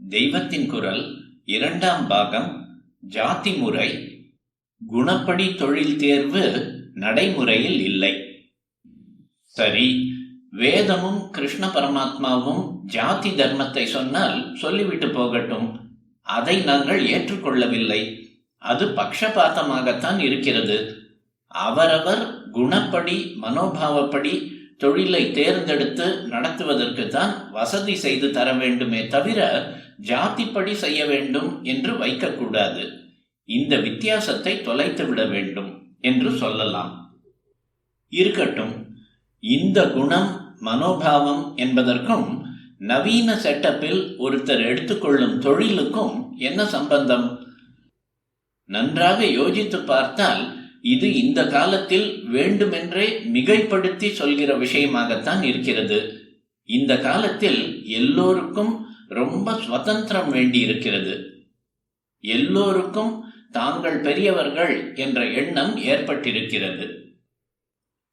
தெய்வத்தின் குரல் 2ஆம் பாகம். ஜாதி முறை. குணப்படி தொழில் தேர்வு நடைமுறையில் இல்லை. சரி, வேதமும் கிருஷ்ண பரமாத்மாவும் ஜாதி தர்மத்தை சொன்னால் சொல்லிவிட்டு போகட்டும். அதை நாங்கள் ஏற்றுக்கொள்ளவில்லை. அது பக்ஷபாதமாகத்தான் இருக்கிறது. அவரவர் குணப்படி மனோபாவப்படி தொழிலை தேர்ந்தெடுத்து நடத்துவதற்கு தான் வசதி செய்து தர வேண்டுமே தவிர ஜாதிப்படி செய்ய வேண்டும் என்று வைக்கக்கூடாது. இந்த வித்தியாசத்தை தொலைத்து விட வேண்டும் என்று சொல்லலாம். இருக்கட்டும், இந்த குணம் மனோபாவம் என்பதற்கும் நவீன செட்டப்பில் ஒருத்தர் எடுத்துக்கொள்ளும் தொழிலுக்கும் என்ன சம்பந்தம்? நன்றாக யோசித்து பார்த்தால் இது இந்த காலத்தில் வேண்டுமென்றே மிகைப்படுத்தி சொல்கிற விஷயமாகத்தான் இருக்கிறது. இந்த காலத்தில் எல்லோருக்கும் ரொம்ப சுதந்திரம் வேண்டி இருக்கிறது. எல்லோருக்கும் தாங்கள் பெரியவர்கள் என்ற எண்ணம் ஏற்பட்டிருக்கிறது.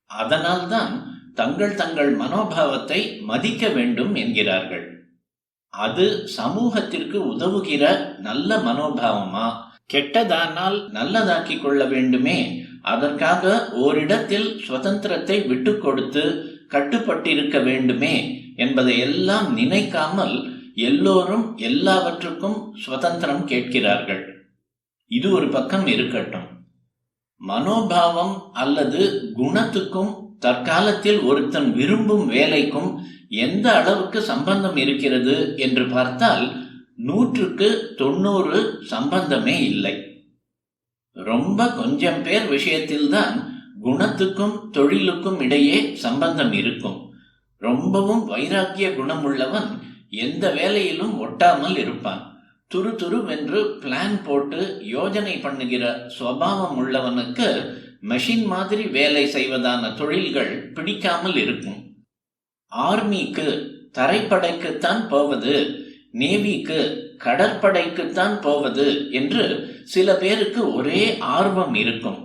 அதனால்தான் தங்கள் தங்கள் மனோபாவத்தை மதிக்க வேண்டும் என்கிறார்கள். அது சமூகத்திற்கு உதவுகிற நல்ல மனோபாவமா? கெட்டதானால் நல்லதாக்கி கொள்ள வேண்டுமே. அதற்காக ஓரிடத்தில் சுதந்திரத்தை விட்டு கொடுத்து கட்டுப்பட்டிருக்க வேண்டுமே என்பதை எல்லாம் நினைக்காமல் எல்லோரும் எல்லாவற்றுக்கும் சுதந்திரம் கேட்கிறார்கள். இது ஒரு பக்கம் இருக்கட்டும். மனோபாவம் அல்லது குணத்துக்கும் தற்காலத்தில் ஒருத்தன் விரும்பும் வேலைக்கும் எந்த அளவுக்கு சம்பந்தம் இருக்கிறது என்று பார்த்தால் 100க்கு 90 சம்பந்தமே இல்லை. ரொம்ப கொஞ்சம் பேர் விஷயத்தில்தான் குணத்துக்கும் தொழிலுக்கும் இடையே சம்பந்தம் இருக்கும். ரொம்பவும் வைராக்கிய குணமுள்ளவன் எந்த வேலையிலும் ஒட்டாமல் இருப்பான். துரு துருவென்று பிளான் போட்டு யோஜனை பண்ணுகிற சுபாவம் உள்ளவனுக்கு மெஷின் மாதிரி வேலை செய்வதான தொழில்கள் பிடிக்காமல் இருக்கும். ஆர்மிக்கு தரைப்படைக்குத்தான் போவது, நேவிக்கு கடற்படைக்குத்தான் போவது என்று சில பேருக்கு ஒரே ஆர்வம் இருக்கும்.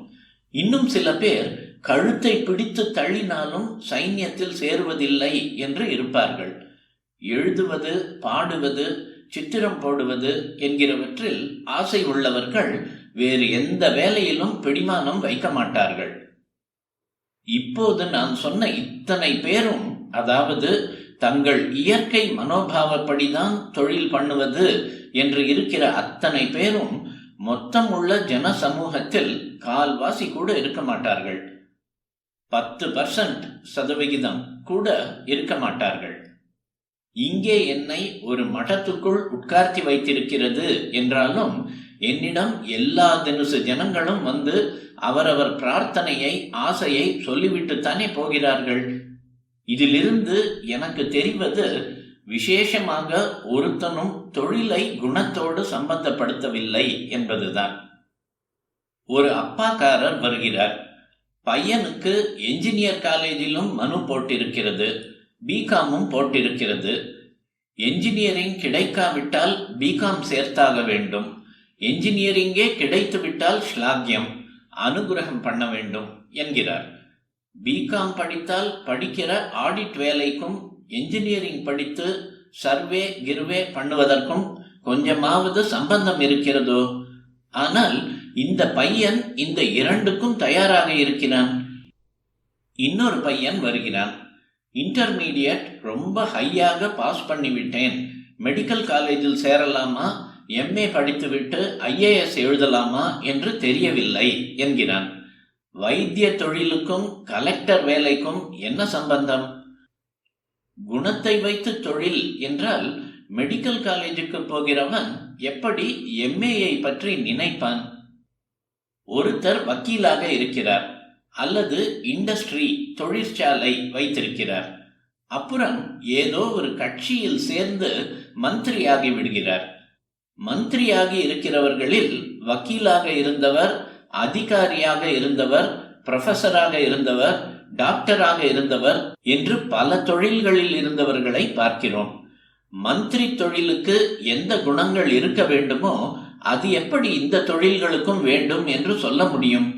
இன்னும் சில பேர் கழுத்தை பிடித்து தள்ளினாலும் சைன்யத்தில் சேருவதில்லை என்று இருப்பார்கள். எழுதுவது, பாடுவது, சித்திரம் போடுவது என்கிறவற்றில் ஆசை உள்ளவர்கள் வேறு எந்த வேலையிலும் பிடிமானம் வைக்க மாட்டார்கள். இப்போது நான் சொன்ன இத்தனை பேரும், அதாவது தங்கள் இயற்கை மனோபாவப்படிதான் தொழில் பண்ணுவது என்று இருக்கிற அத்தனை பேரும் மொத்தம் உள்ள ஜன சமூகத்தில் கால்வாசி கூட இருக்க மாட்டார்கள். 10% கூட இருக்க மாட்டார்கள். இங்கே என்னை ஒரு மடத்துக்குள் உட்கார்த்தி வைத்திருக்கிறது என்றாலும் என்னிடம் எல்லா தினசு ஜனங்களும் வந்து அவரவர் பிரார்த்தனையை, ஆசையை சொல்லிவிட்டுத்தானே போகிறார்கள். இதிலிருந்து எனக்கு தெரிவது விசேஷமாக ஒருத்தனும் தொழிலை குணத்தோடு சம்பந்தப்படுத்தவில்லை என்பதுதான். ஒரு அப்பாக்காரர் வருகிறார். பையனுக்கு என்ஜினியர் காலேஜிலும் மனு போட்டிருக்கிறது, பிகாமும் போட்டிருக்கிறது. என்ஜினியரிங் கிடைக்காவிட்டால் பிகாம் சேர்த்தாக வேண்டும். என்ஜினியரிங்கே கிடைத்துவிட்டால் ஸ்லாகியம், அனுகிரகம் பண்ண வேண்டும் என்கிறார். பிகாம் படித்தால் படிக்கிற ஆடிட் வேலைக்கும் என்ஜினியரிங் படித்து சர்வே கிர்வே பண்ணுவதற்கும் கொஞ்சமாவது சம்பந்தம் இருக்கிறதோ? ஆனால் இந்த பையன் இந்த 2க்கும் தயாராக இருக்கிறான். இன்னொரு பையன் வருகிறான். இன்டர்மீடியட் ரொம்ப ஹையாக பாஸ் பண்ணிவிட்டேன், மெடிக்கல் காலேஜில் சேரலாமா, எம்ஏ படித்துவிட்டு IAS எழுதலாமா என்று தெரியவில்லை என்கிறான். வைத்திய தொழிலுக்கும் கலெக்டர் வேலைக்கும் என்ன சம்பந்தம்? குணத்தை வைத்து தொழில் என்றால் மெடிக்கல் காலேஜுக்கு போகிறவன் எப்படி எம்ஏயை பற்றி நினைப்பான்? ஒருத்தர் வக்கீலாக இருக்கிறார் அல்லது இண்டஸ்ட்ரி, தொழிற்சாலை வைத்திருக்கிறார். அப்புறம் ஏதோ ஒரு கட்சியில் சேர்ந்து மந்திரியாகி விடுகிறார். மந்திரியாகி இருக்கிறவர்களில் வக்கீலாக இருந்தவர், அதிகாரியாக இருந்தவர், ப்ரொஃபஸராக இருந்தவர், டாக்டராக இருந்தவர் என்று பல தொழில்களில் இருந்தவர்களை பார்க்கிறோம். மந்திரி தொழிலுக்கு எந்த குணங்கள் இருக்க வேண்டுமோ அது எப்படி இந்த தொழில்களுக்கும் வேண்டும் என்று சொல்ல முடியும்?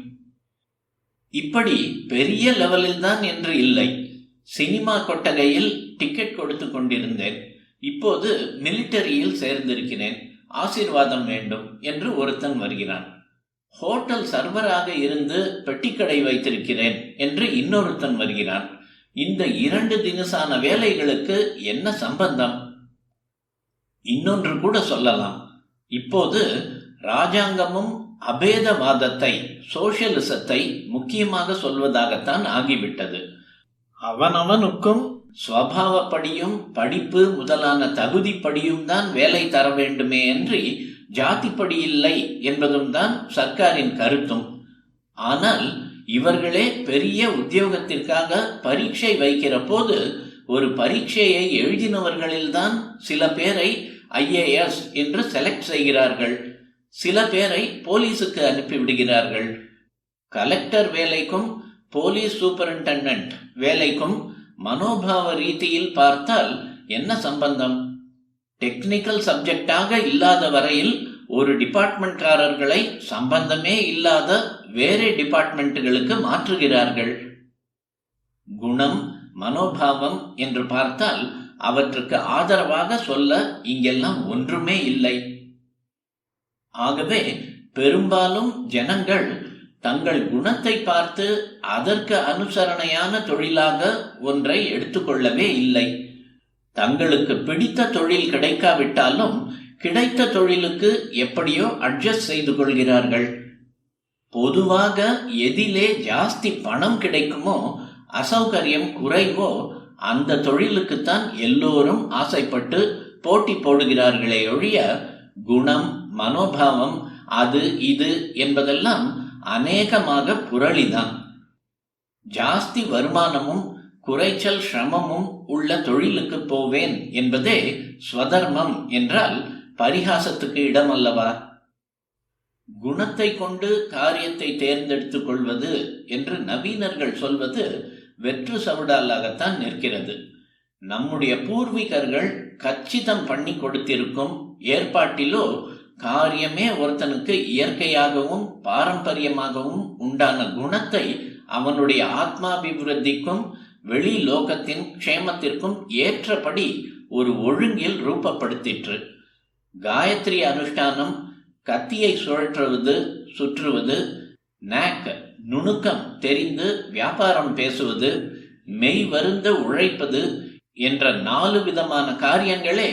இப்படி பெரிய லெவலில் தான் என்று இல்லை. சினிமா கொட்டகையில் டிக்கெட் கொடுத்து கொண்டிருந்தேன். இப்போது மிலிட்டரியில் சேர்ந்திருக்கிறேன், ஆசீர்வாதம் வேண்டும் என்று ஒருத்தன் வருகிறான். ஹோட்டல் சர்வராக இருந்து பெட்டிக்கடை வைத்திருக்கிறேன் என்று இன்னொருத்தன் வருகிறான். இந்த 2 தினசான வேலைகளுக்கு என்ன சம்பந்தம்? இன்னொன்று கூட சொல்லலாம். இப்போது ராஜாங்கமும் அபேதவாதத்தை, சோசியலிசத்தை முக்கியமாக சொல்வதாகத்தான் ஆகிவிட்டது. அவனவனுக்கும் ஸ்வபாவப்படியும் படிப்பு முதலான தகுதிப்படியும் தான் வேலை தர வேண்டுமே என்று ஜாதிப்படி இல்லை என்பதும் தான் சர்க்காரின் கருத்தும். ஆனால் இவர்களே பெரிய உத்தியோகத்திற்காக பரீட்சை வைக்கிற போது ஒரு பரீட்சையை எழுதினவர்களில்தான் சில பேரை IAS என்று செலக்ட் செய்கிறார்கள், சில பேரை போலீஸுக்கு அனுப்பிவிடுகிறார்கள். கலெக்டர் வேலைக்கும் போலீஸ் சூப்பரிண்டெண்டன்ட் வேலைக்கும் மனோபாவ ரீதியில் பார்த்தால் என்ன சம்பந்தம்? டெக்னிக்கல் சப்ஜெக்டாக இல்லாத வரையில் ஒரு டிபார்ட்மெண்ட்காரர்களை சம்பந்தமே இல்லாத வேறு டிபார்ட்மெண்ட்டுகளுக்கு மாற்றுகிறார்கள். குணம், மனோபாவம் என்று பார்த்தால் அவற்றுக்கு ஆதரவாக சொல்ல இங்கெல்லாம் ஒன்றுமே இல்லை. ஆகவே பெரும்பாலும் ஜனங்கள் தங்கள் குணத்தை பார்த்து அதற்கு அனுசரணையான தொழிலாக ஒன்றை எடுத்துக்கொள்ளவே இல்லை. தங்களுக்கு பிடித்த தொழில் கிடைக்காவிட்டாலும் கிடைத்த தொழிலுக்கு எப்படியோ அட்ஜஸ்ட் செய்து கொள்கிறார்கள். பொதுவாக எதிலே ஜாஸ்தி பணம் கிடைக்குமோ, அசௌகரியம் குறைவோ அந்த தொழிலுக்குத்தான் எல்லோரும் ஆசைப்பட்டு போட்டி போடுகிறார்களே ஒழிய குணம், மனோபாவம், அது இது என்பதெல்லாம் அநேகமாக புரளிதான். ஜாஸ்தி வருமானமும் குறைச்சல் சிரமமும் உள்ள தொழிலுக்கு போவேன் என்பதே ஸ்வதர்மம் என்றால் பரிகாசத்துக்கு இடமல்லவா? குணத்தை கொண்டு காரியத்தை தேர்ந்தெடுத்துக் கொள்வது என்று நவீனர்கள் சொல்வது வெற்று சவுடாலாகத்தான் நிற்கிறது. நம்முடைய பூர்வீகர்கள் கச்சிதம் பண்ணி கொடுத்திருக்கும் ஏற்பாட்டிலோ காரியமே ஒருத்தனுக்கு இயற்கையாகவும் பாரம்பரியமாகவும் உண்டான குணத்தை அவனுடைய ஆத்மாபிவிருத்திக்கும் வெளி லோகத்தின் க்ஷேமத்திற்கும் ஏற்றபடி ஒரு ஒழுங்கில் ரூபப்படுத்திற்று. காயத்ரி அனுஷ்டானம், கத்தியை சுற்றுவது, நாக் நுணுக்கம் தெரிந்து வியாபாரம் பேசுவது, மெய் வருந்த உழைப்பது என்ற 4 விதமான காரியங்களே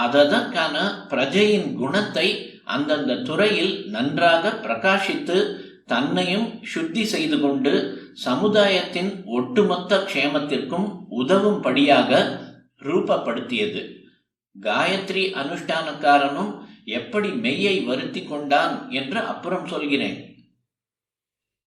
அதற்கான பிரஜையின் குணத்தை அந்தந்த துறையில் நன்றாக பிரகாசித்து தன்னையும் சுத்தி செய்து கொண்டு சமுதாயத்தின் ஒட்டுமொத்த க்ஷேமத்திற்கும் உதவும்படியாக ரூபப்படுத்தியது. காயத்ரி அனுஷ்டானக்காரனும் எப்படி மெய்யை வருத்தி கொண்டான் என்று அப்புறம் சொல்கிறேன்.